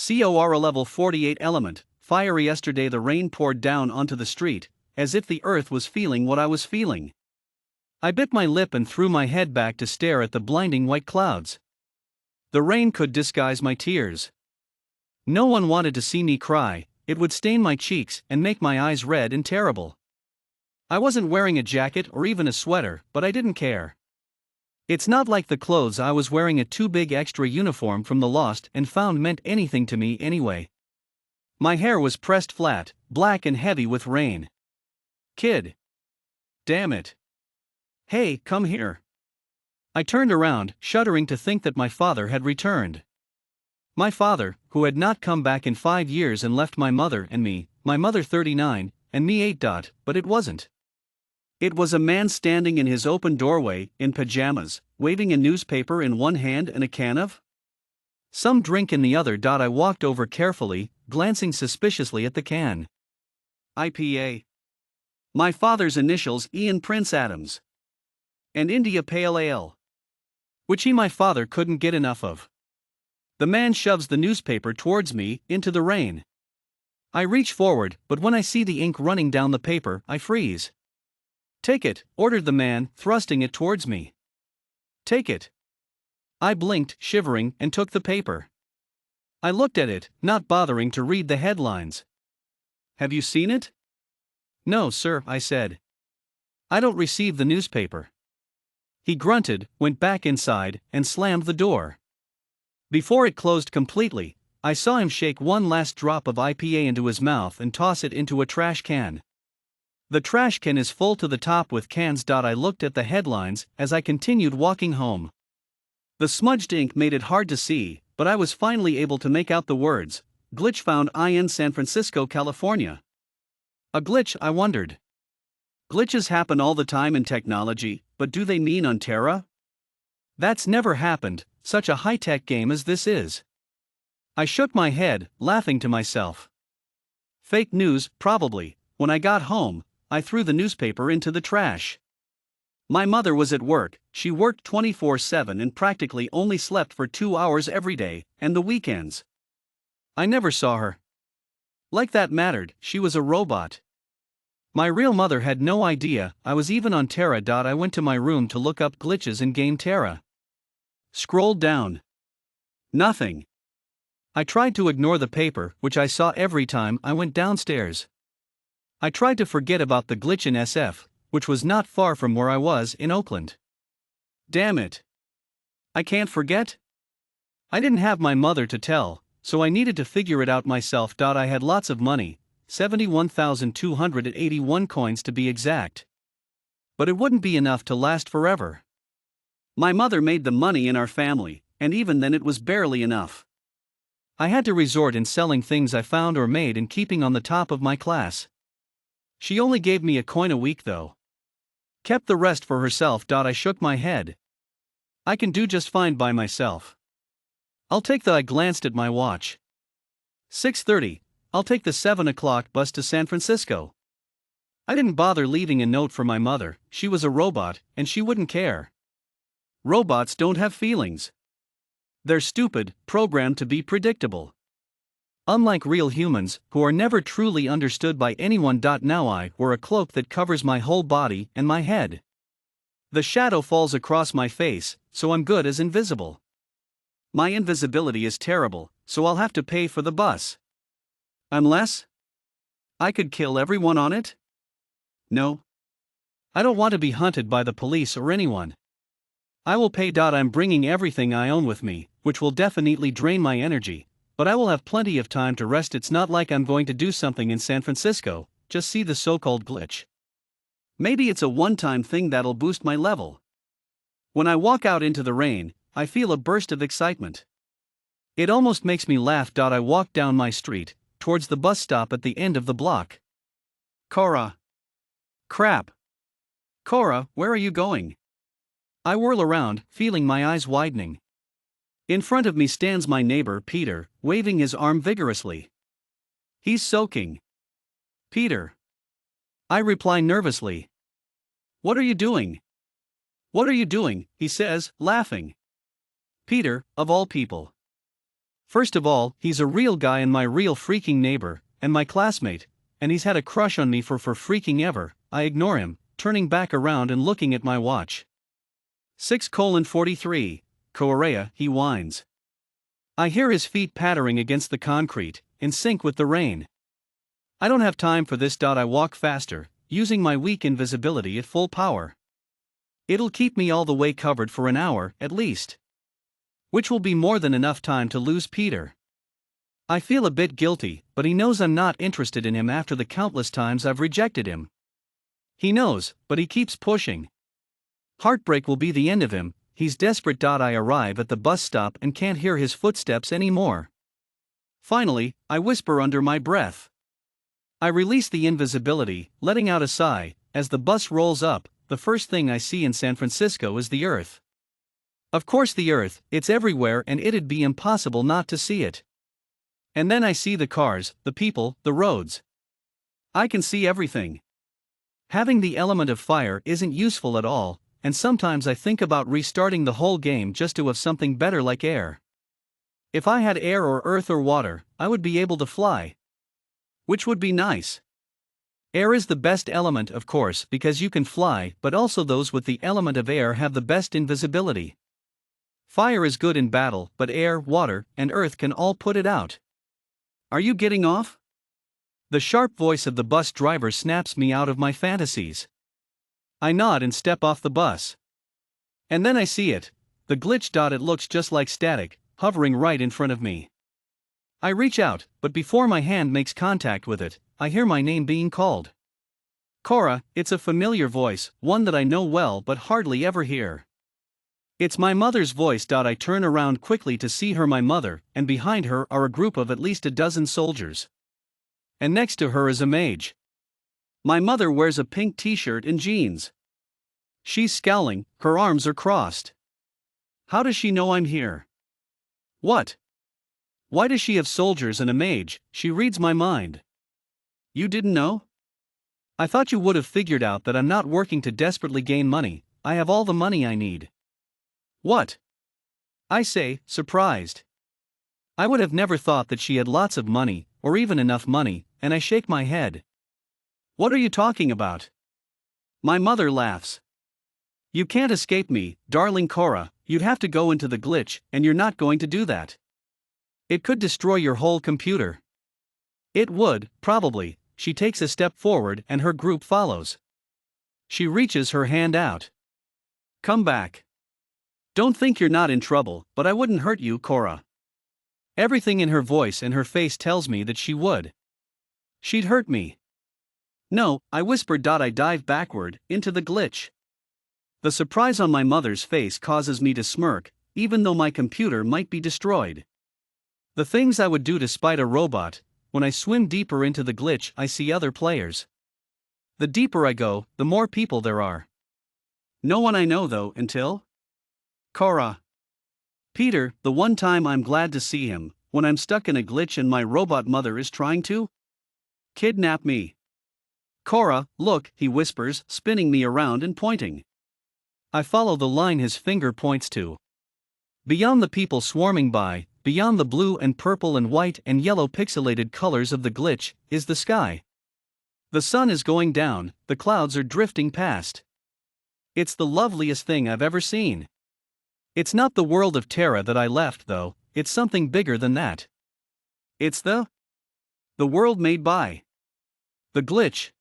COR a level 48 element, fiery. Yesterday the rain poured down onto the street, as if the earth was feeling what I was feeling. I bit my lip and threw my head back to stare at the blinding white clouds. The rain could disguise my tears. No one wanted to see me cry, it would stain my cheeks and make my eyes red and terrible. I wasn't wearing a jacket or even a sweater, but I didn't care. It's not like the clothes I was wearing, a too big extra uniform from the Lost and Found, meant anything to me anyway. My hair was pressed flat, black and heavy with rain. Kid. Damn it. Hey, come here. I turned around, shuddering to think that my father had returned. My father, who had not come back in 5 years and left my mother and me, my mother 39, and me 8. But it wasn't. It was a man standing in his open doorway, in pajamas, waving a newspaper in one hand and a can of some drink in the other. I walked over carefully, glancing suspiciously at the can. IPA. My father's initials, Ian Prince Adams. And India Pale Ale. Which my father couldn't get enough of. The man shoves the newspaper towards me, into the rain. I reach forward, but when I see the ink running down the paper, I freeze. Take it, ordered the man, thrusting it towards me. Take it. I blinked, shivering, and took the paper. I looked at it, not bothering to read the headlines. Have you seen it? No, sir, I said. I don't receive the newspaper. He grunted, went back inside, and slammed the door. Before it closed completely, I saw him shake one last drop of IPA into his mouth and toss it into a trash can. The trash can is full to the top with cans. I looked at the headlines as I continued walking home. The smudged ink made it hard to see, but I was finally able to make out the words, "Glitch found in San Francisco, California." A glitch, I wondered. Glitches happen all the time in technology, but do they mean on Terra? That's never happened, such a high-tech game as this is. I shook my head, laughing to myself. Fake news, probably. When I got home, I threw the newspaper into the trash. My mother was at work. She worked 24/7 and practically only slept for 2 hours every day, and the weekends. I never saw her. Like that mattered, she was a robot. My real mother had no idea I was even on Terra. I went to my room to look up glitches in game Terra. Scrolled down. Nothing. I tried to ignore the paper, which I saw every time I went downstairs. I tried to forget about the glitch in SF, which was not far from where I was in Oakland. Damn it. I can't forget? I didn't have my mother to tell, so I needed to figure it out myself. I had lots of money, 71,281 coins to be exact. But it wouldn't be enough to last forever. My mother made the money in our family, and even then it was barely enough. I had to resort in selling things I found or made and keeping on the top of my class. She only gave me a coin a week though. Kept the rest for herself. I shook my head. I can do just fine by myself. I'll take the. I glanced at my watch. 6:30, I'll take the 7 o'clock bus to San Francisco. I didn't bother leaving a note for my mother, she was a robot, and she wouldn't care. Robots don't have feelings. They're stupid, programmed to be predictable. Unlike real humans, who are never truly understood by anyone. Now I wear a cloak that covers my whole body and my head. The shadow falls across my face, so I'm good as invisible. My invisibility is terrible, so I'll have to pay for the bus. Unless I could kill everyone on it? No. I don't want to be hunted by the police or anyone. I will pay. I'm bringing everything I own with me, which will definitely drain my energy. But I will have plenty of time to rest. It's not like I'm going to do something in San Francisco, just see the so-called glitch. Maybe it's a one-time thing that'll boost my level. When I walk out into the rain, I feel a burst of excitement. It almost makes me laugh. I walk down my street, towards the bus stop at the end of the block. Cora. Crap. Cora, where are you going? I whirl around, feeling my eyes widening. In front of me stands my neighbor, Peter, waving his arm vigorously. He's soaking. Peter. I reply nervously. What are you doing? What are you doing? He says, laughing. Peter, of all people. First of all, he's a real guy and my real freaking neighbor, and my classmate, and he's had a crush on me for freaking ever. I ignore him, turning back around and looking at my watch. 6:43, Correa, he whines. I hear his feet pattering against the concrete, in sync with the rain. I don't have time for this. I walk faster, using my weak invisibility at full power. It'll keep me all the way covered for an hour, at least. Which will be more than enough time to lose Peter. I feel a bit guilty, but he knows I'm not interested in him after the countless times I've rejected him. He knows, but he keeps pushing. Heartbreak will be the end of him. He's desperate. I arrive at the bus stop and can't hear his footsteps anymore. Finally, I whisper under my breath. I release the invisibility, letting out a sigh. As the bus rolls up, the first thing I see in San Francisco is the Earth. Of course, the Earth, it's everywhere and it'd be impossible not to see it. And then I see the cars, the people, the roads. I can see everything. Having the element of fire isn't useful at all, and sometimes I think about restarting the whole game just to have something better like air. If I had air or earth or water, I would be able to fly. Which would be nice. Air is the best element, of course, because you can fly, but also those with the element of air have the best invisibility. Fire is good in battle, but air, water, and earth can all put it out. Are you getting off? The sharp voice of the bus driver snaps me out of my fantasies. I nod and step off the bus. And then I see it, the glitch. It looks just like static, hovering right in front of me. I reach out, but before my hand makes contact with it, I hear my name being called. Cora, it's a familiar voice, one that I know well but hardly ever hear. It's my mother's voice. I turn around quickly to see her, my mother, and behind her are a group of at least a dozen soldiers. And next to her is a mage. My mother wears a pink t-shirt and jeans. She's scowling, her arms are crossed. How does she know I'm here? What? Why does she have soldiers and a mage? She reads my mind. You didn't know? I thought you would have figured out that I'm not working to desperately gain money. I have all the money I need. What? I say, surprised. I would have never thought that she had lots of money, or even enough money, and I shake my head. What are you talking about? My mother laughs. You can't escape me, darling Cora. You'd have to go into the glitch, and you're not going to do that. It could destroy your whole computer. It would, probably. She takes a step forward and her group follows. She reaches her hand out. Come back. Don't think you're not in trouble, but I wouldn't hurt you, Cora. Everything in her voice and her face tells me that she would. She'd hurt me. No, I whispered. I dive backward, into the glitch. The surprise on my mother's face causes me to smirk, even though my computer might be destroyed. The things I would do to spite a robot. When I swim deeper into the glitch, I see other players. The deeper I go, the more people there are. No one I know though, until Cora. Peter, the one time I'm glad to see him, when I'm stuck in a glitch and my robot mother is trying to kidnap me. Cora, look, he whispers, spinning me around and pointing. I follow the line his finger points to. Beyond the people swarming by, beyond the blue and purple and white and yellow pixelated colors of the glitch, is the sky. The sun is going down, the clouds are drifting past. It's the loveliest thing I've ever seen. It's not the world of Terra that I left though, it's something bigger than that. It's the world made by the glitch.